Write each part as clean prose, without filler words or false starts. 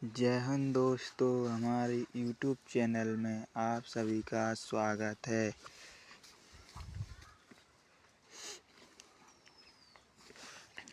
जय हिंद दोस्तों, हमारे YouTube चैनल में आप सभी का स्वागत है।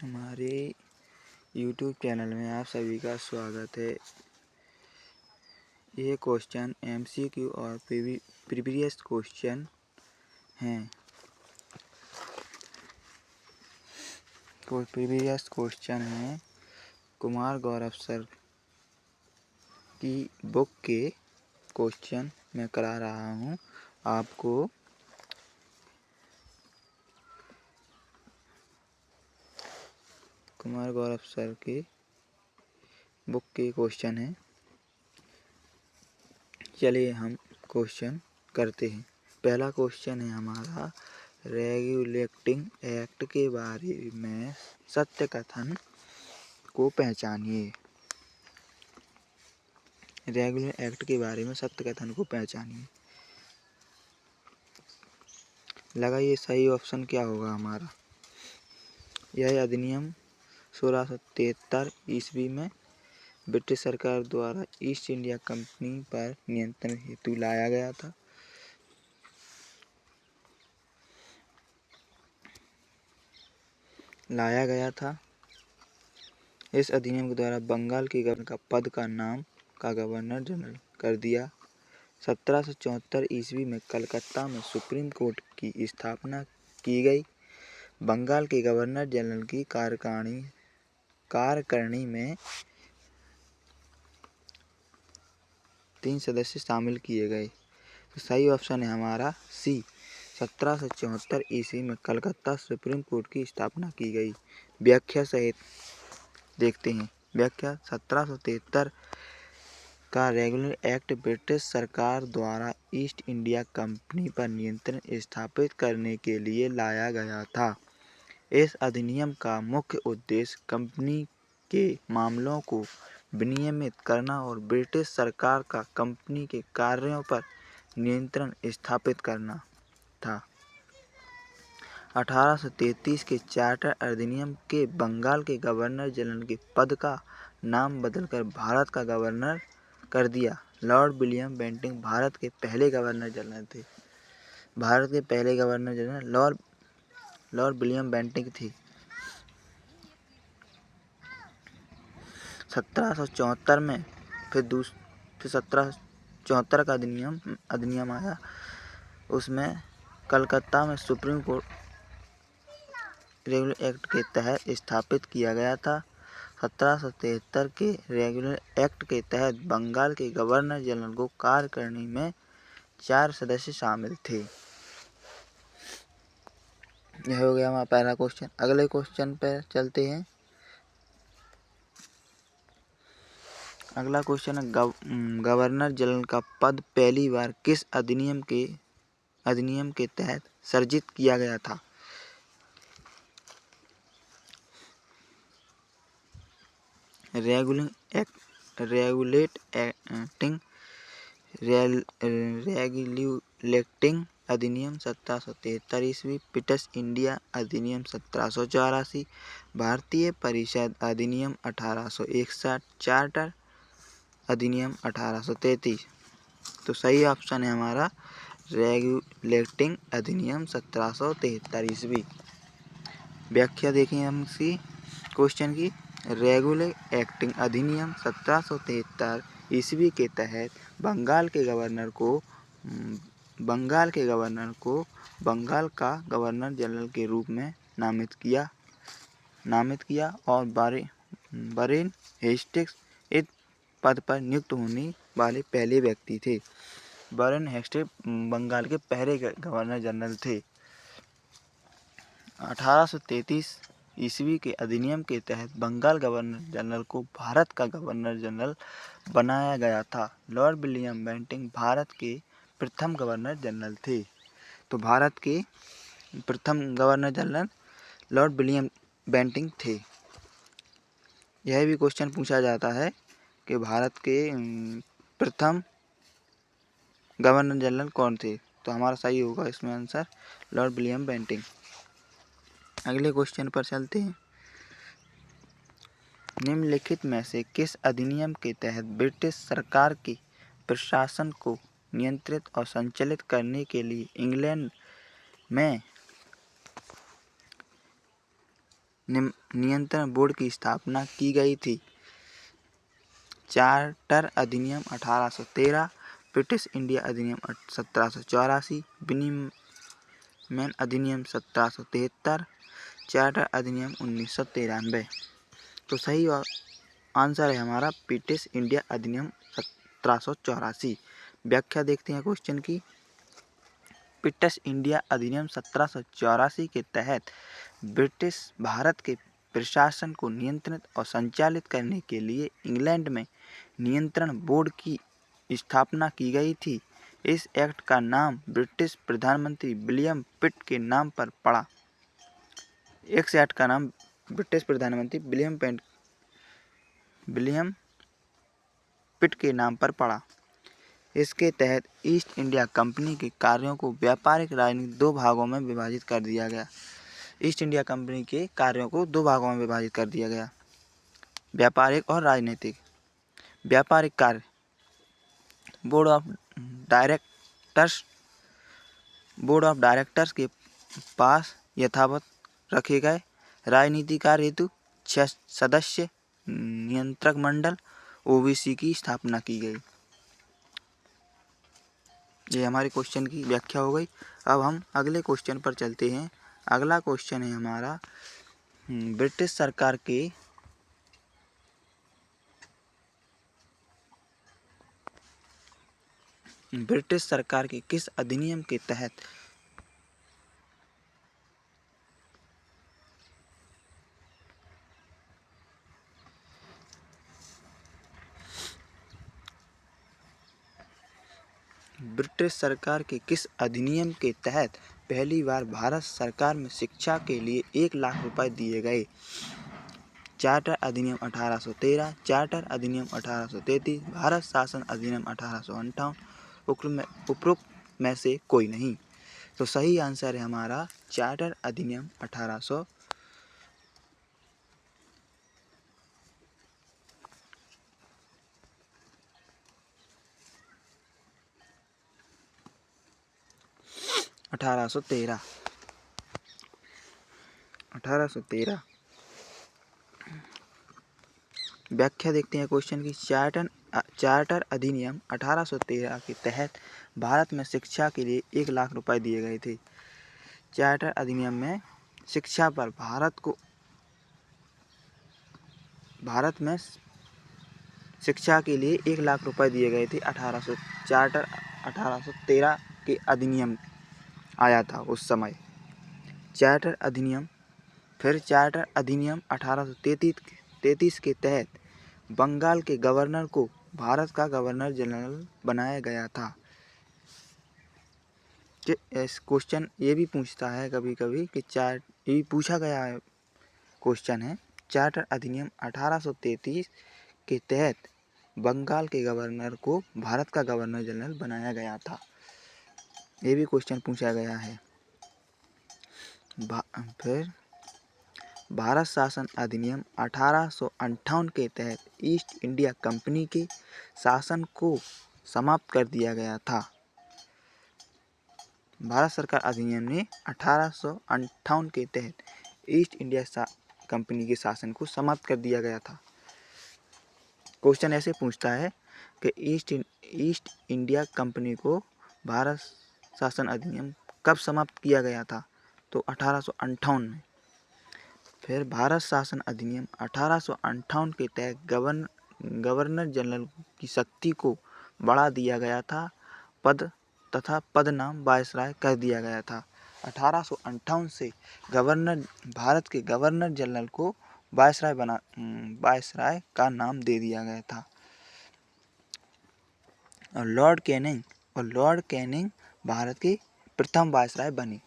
हमारे YouTube चैनल में आप सभी का स्वागत है। ये क्वेश्चन MCQ और प्रीवियस क्वेश्चन हैं। प्रीवियस क्वेश्चन है कुमार गौरव सर की बुक के क्वेश्चन मैं करा रहा हूँ आपको। कुमार गौरव सर की बुक के क्वेश्चन है। चलिए हम क्वेश्चन करते हैं। पहला क्वेश्चन है हमारा, रेगुलेटिंग एक्ट के बारे में सत्य कथन को पहचानिए। रेगुलेटिंग एक्ट के बारे में सत्य कथन को पहचानिए। लगाइए सही ऑप्शन क्या होगा हमारा। यह अधिनियम 1673 ईस्वी में ब्रिटिश सरकार द्वारा ईस्ट इंडिया कंपनी पर नियंत्रण हेतु लाया गया था। इस अधिनियम के द्वारा बंगाल के गवर्नर का पद का नाम का गवर्नर जनरल कर दिया। 1774 ईस्वी में कलकत्ता में सुप्रीम कोर्ट की स्थापना की गई। बंगाल के गवर्नर जनरल की कार्यकारिणी में 3 सदस्य शामिल किए गए। तो सही ऑप्शन है हमारा सी। 1774 ईस्वी में कलकत्ता सुप्रीम कोर्ट की स्थापना की गई। व्याख्या सहित देखते हैं। व्याख्या 1773 का रेगुलर एक्ट ब्रिटिश सरकार द्वारा ईस्ट इंडिया कंपनी पर नियंत्रण स्थापित करने के लिए लाया गया था। इस अधिनियम का मुख्य उद्देश्य कंपनी के मामलों को विनियमित करना और ब्रिटिश सरकार का कंपनी के कार्यों पर नियंत्रण स्थापित करना था। 1833 के चार्टर अधिनियम के बंगाल के गवर्नर जनरल के पद का नाम बदलकर भारत का गवर्नर कर दिया। लॉर्ड विलियम बेंटिंक भारत के पहले गवर्नर जनरल थे। भारत के पहले governor general Lord William Bentinck थे। 1774 में फिर 1774 का अधिनियम आया। उसमें कलकत्ता में सुप्रीम कोर्ट रेगुलर एक्ट के तहत स्थापित किया गया था। 1773 के रेगुलर एक्ट के तहत बंगाल के गवर्नर जनरल को कार्यकारिणी में 4 सदस्य शामिल थे। यह हो गया हमारा पहला क्वेश्चन। अगले क्वेश्चन पर चलते हैं। अगला क्वेश्चन है गवर्नर जनरल का पद पहली बार किस अधिनियम के तहत सृजित किया गया था। रेगुलेटिंग अधिनियम 1773 ईस्वी, ब्रिटिश इंडिया अधिनियम 1784, भारतीय परिषद अधिनियम 1861, चार्टर अधिनियम 1833। तो सही ऑप्शन है हमारा रेगुलेटिंग अधिनियम 1773 ईस्वी। व्याख्या देखें हम इसकी क्वेश्चन की। रेगुलर एक्टिंग अधिनियम 1773 ईस्वी के तहत बंगाल के गवर्नर को बंगाल का गवर्नर जनरल के रूप में नामित किया और वारेन हेस्टिंग्स इस पद पर नियुक्त होने वाले पहले व्यक्ति थे। वारेन हेस्टिंग्स बंगाल के पहले गवर्नर जनरल थे। 1833 ईस्वी के अधिनियम के तहत बंगाल गवर्नर जनरल को भारत का गवर्नर जनरल बनाया गया था। लॉर्ड विलियम बेंटिंक भारत के प्रथम गवर्नर जनरल थे। तो भारत के प्रथम governor general Lord William Bentinck थे। यह भी क्वेश्चन पूछा जाता है कि भारत के प्रथम गवर्नर जनरल कौन थे। तो हमारा सही होगा इसमें आंसर लॉर्ड विलियम बेंटिंक। अगले क्वेश्चन पर चलते हैं। निम्नलिखित में से किस अधिनियम के तहत ब्रिटिश सरकार के प्रशासन को नियंत्रित और संचालित करने के लिए इंग्लैंड में नियंत्रण बोर्ड की स्थापना की गई थी? चार्टर अधिनियम 1813, ब्रिटिश इंडिया अधिनियम 1784, विनिमय अधिनियम 1773, चार्टर अधिनियम 1993। तो सही आंसर है हमारा ब्रिटिश इंडिया अधिनियम 1784। व्याख्या देखते हैं क्वेश्चन की। ब्रिटिश इंडिया अधिनियम 1784 के तहत ब्रिटिश भारत के प्रशासन को नियंत्रित और संचालित करने के लिए इंग्लैंड में नियंत्रण बोर्ड की स्थापना की गई थी। इस एक्ट का नाम ब्रिटिश प्रधानमंत्री विलियम पिट के नाम पर पड़ा। इस एक्ट का नाम ब्रिटिश प्रधानमंत्री विलियम पिट के नाम पर पड़ा। इसके तहत ईस्ट इंडिया कंपनी के कार्यों को व्यापारिक राजनीतिक दो भागों में विभाजित कर दिया गया। ईस्ट इंडिया कंपनी के कार्यों को दो भागों में विभाजित कर दिया गया, व्यापारिक और राजनीतिक। व्यापारिक कार्य बोर्ड ऑफ डायरेक्टर्स के पास यथावत रखे गए। राजनीतिक कार्य हेतु 6 सदस्य नियंत्रक मंडल ओबीसी की स्थापना की गई। ये हमारे क्वेश्चन की व्याख्या हो गई। अब हम अगले क्वेश्चन पर चलते हैं। अगला क्वेश्चन है हमारा ब्रिटिश सरकार के किस अधिनियम के तहत पहली बार भारत सरकार में शिक्षा के लिए 1 लाख रुपए दिए गए? चार्टर अधिनियम 1813, चार्टर अधिनियम 1833, भारत शासन अधिनियम 1858, उपरोक्त में से कोई नहीं। तो सही आंसर है हमारा चार्टर अधिनियम 1813। व्याख्या देखते हैं क्वेश्चन की। चार्टर अधिनियम 1813 के तहत भारत में शिक्षा के लिए 1 लाख रुपए दिए गए थे। चार्टर अधिनियम में शिक्षा पर भारत में शिक्षा के लिए 1 लाख रुपए दिए गए थे। चार्टर 1813 के अधिनियम आया था उस समय। चार्टर अधिनियम 1833 के तहत बंगाल के गवर्नर को भारत का गवर्नर जनरल बनाया गया था। क्वेश्चन ये भी पूछता है कभी कभी कि ये भी पूछा गया है क्वेश्चन है, चार्टर अधिनियम 1833 के तहत बंगाल के गवर्नर को भारत का गवर्नर जनरल बनाया गया था। ये भी क्वेश्चन पूछा गया है। फिर भारत शासन अधिनियम 1858 के तहत ईस्ट इंडिया कंपनी के शासन को समाप्त कर दिया गया था। भारत सरकार अधिनियम ने 1858 के तहत ईस्ट इंडिया कंपनी के शासन को समाप्त कर दिया गया था। क्वेश्चन ऐसे पूछता है कि ईस्ट इंडिया कंपनी को भारत शासन अधिनियम कब समाप्त किया गया था? तो 1858 में। फिर भारत शासन अधिनियम 1858 के तहत गवर्नर जनरल की शक्ति को बढ़ा दिया गया था। पद नाम वायसराय कर दिया गया था। 1858 से भारत के गवर्नर जनरल को वायसराय का नाम दे दिया गया था। और लॉर्ड कैनिंग भारत के प्रथम वायसराय बने।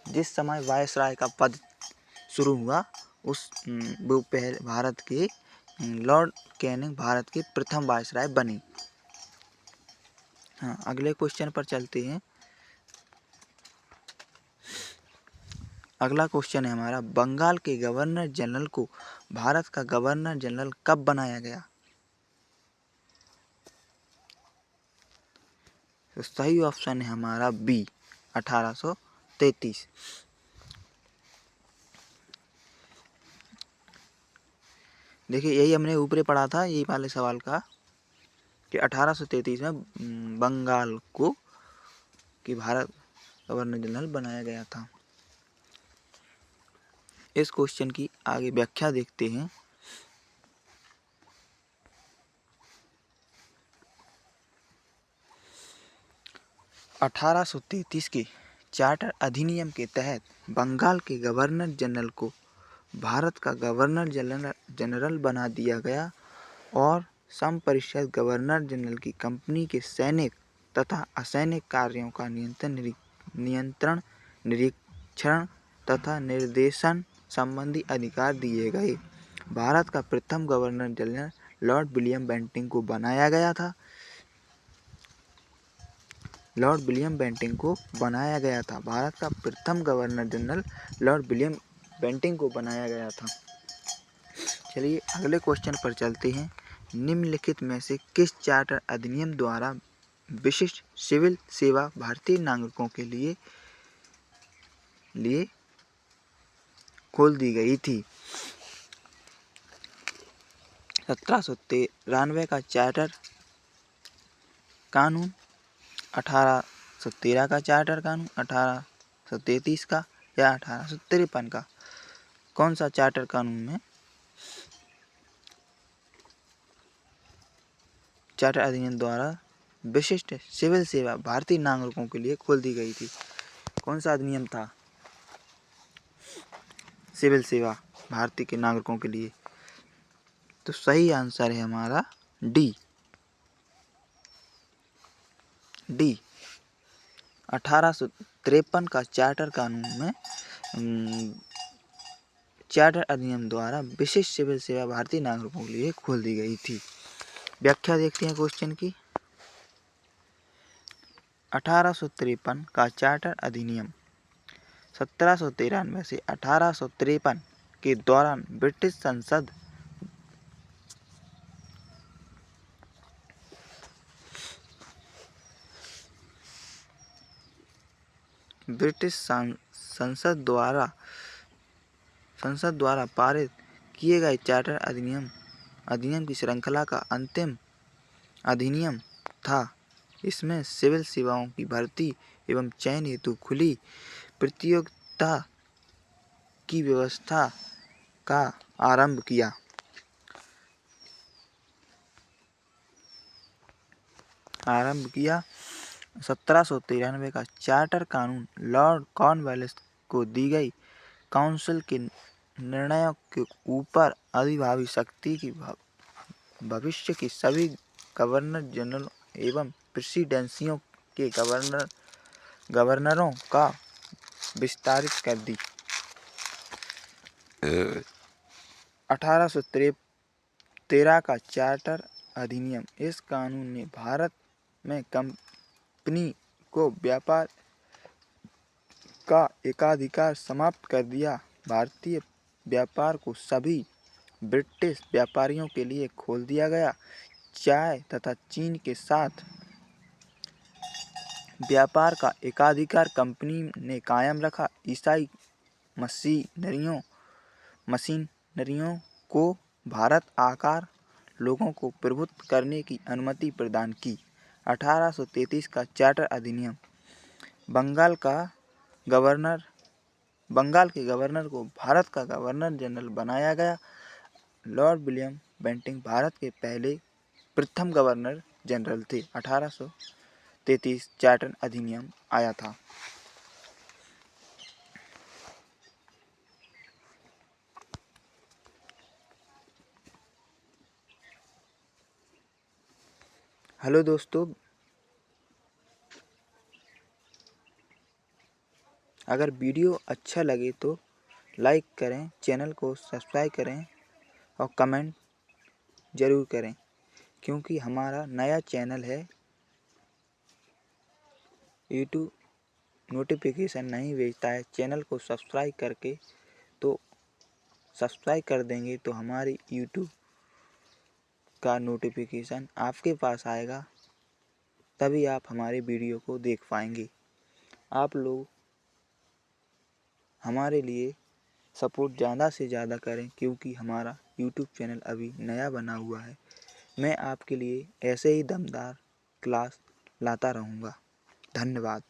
जिस समय वायसराय का पद शुरू हुआ लॉर्ड कैनिंग भारत के प्रथम वायसराय बने। अगले क्वेश्चन पर चलते हैं। अगला क्वेश्चन है हमारा, बंगाल के गवर्नर जनरल को भारत का गवर्नर जनरल कब बनाया गया? तो सही ऑप्शन है हमारा बी, 1833। देखिए यही हमने ऊपर पढ़ा था, यही वाले सवाल का, कि 1833 में बंगाल को कि भारत गवर्नर जनरल बनाया गया था। इस क्वेश्चन की आगे व्याख्या देखते हैं। अठारह सौ 33 के चार्टर अधिनियम के तहत बंगाल के गवर्नर जनरल को भारत का गवर्नर जनरल बना दिया गया और संपरिषद गवर्नर जनरल की कंपनी के सैनिक तथा असैनिक कार्यों का नियंत्रण, निरीक्षण तथा निर्देशन संबंधी अधिकार दिए गए। भारत का प्रथम governor general Lord William Bentinck को बनाया गया था। लॉर्ड विलियम बेंटिंक को बनाया गया था। भारत का प्रथम governor general Lord William Bentinck को बनाया गया था। चलिए अगले क्वेश्चन पर चलते हैं। निम्नलिखित में से किस चार्टर अधिनियम द्वारा विशिष्ट सिविल सेवा भारतीय नागरिकों के लिए खोल दी गई थी? 1793 का चार्टर कानून, 1813 का चार्टर कानून, 1833 का या 1853 का? कौन सा चार्टर कानून में चार्टर अधिनियम द्वारा विशिष्ट सिविल सेवा भारतीय नागरिकों के लिए खोल दी गई थी? कौन सा अधिनियम था सिविल सेवा भारतीय के नागरिकों के लिए? तो सही आंसर है हमारा डी। 1853 का चार्टर कानून में चार्टर अधिनियम द्वारा विशिष्ट सिविल सेवा भारतीय नागरिकों के लिए खोल दी गई थी। व्याख्या देखते हैं क्वेश्चन की। 1853 का चार्टर अधिनियम 1793 से 1853 के दौरान ब्रिटिश संसद द्वारा पारित किए गए चार्टर अधिनियम की श्रृंखला का अंतिम अधिनियम था। इसमें सिविल सेवाओं की भर्ती एवं चयन हेतु खुली प्रतियोगिता की व्यवस्था का आरंभ किया। आरंभ किया। 1793 का चार्टर कानून लॉर्ड कॉर्नवालिस को दी गई काउंसिल के निर्णयों के ऊपर अधिभावी शक्ति की भविष्य की सभी गवर्नर जनरल एवं प्रेसिडेंसियों के गवर्नरों का विस्तारित कर दी। 1813 का चार्टर अधिनियम, इस कानून ने भारत में कंपनी को व्यापार का एकाधिकार समाप्त कर दिया। भारतीय व्यापार को सभी ब्रिटिश व्यापारियों के लिए खोल दिया गया। चाय तथा चीन के साथ व्यापार का एकाधिकार कंपनी ने कायम रखा। ईसाई मशीनरियों को भारत आकर लोगों को प्रभुत्व करने की अनुमति प्रदान की। 1833 का चार्टर अधिनियम, बंगाल के गवर्नर को भारत का गवर्नर जनरल बनाया गया। लॉर्ड विलियम बेंटिंक भारत के प्रथम गवर्नर जनरल थे। 1833 चार्टर अधिनियम आया था। हेलो दोस्तों, अगर वीडियो अच्छा लगे तो लाइक करें, चैनल को सब्सक्राइब करें और कमेंट ज़रूर करें, क्योंकि हमारा नया चैनल है यूट्यूब नोटिफिकेशन नहीं भेजता है, चैनल को सब्सक्राइब करके तो सब्सक्राइब कर देंगे तो हमारी यूट्यूब का नोटिफिकेशन आपके पास आएगा, तभी आप हमारे वीडियो को देख पाएंगे। आप लोग हमारे लिए सपोर्ट ज़्यादा से ज़्यादा करें, क्योंकि हमारा यूट्यूब चैनल अभी नया बना हुआ है। मैं आपके लिए ऐसे ही दमदार क्लास लाता रहूँगा। धन्यवाद।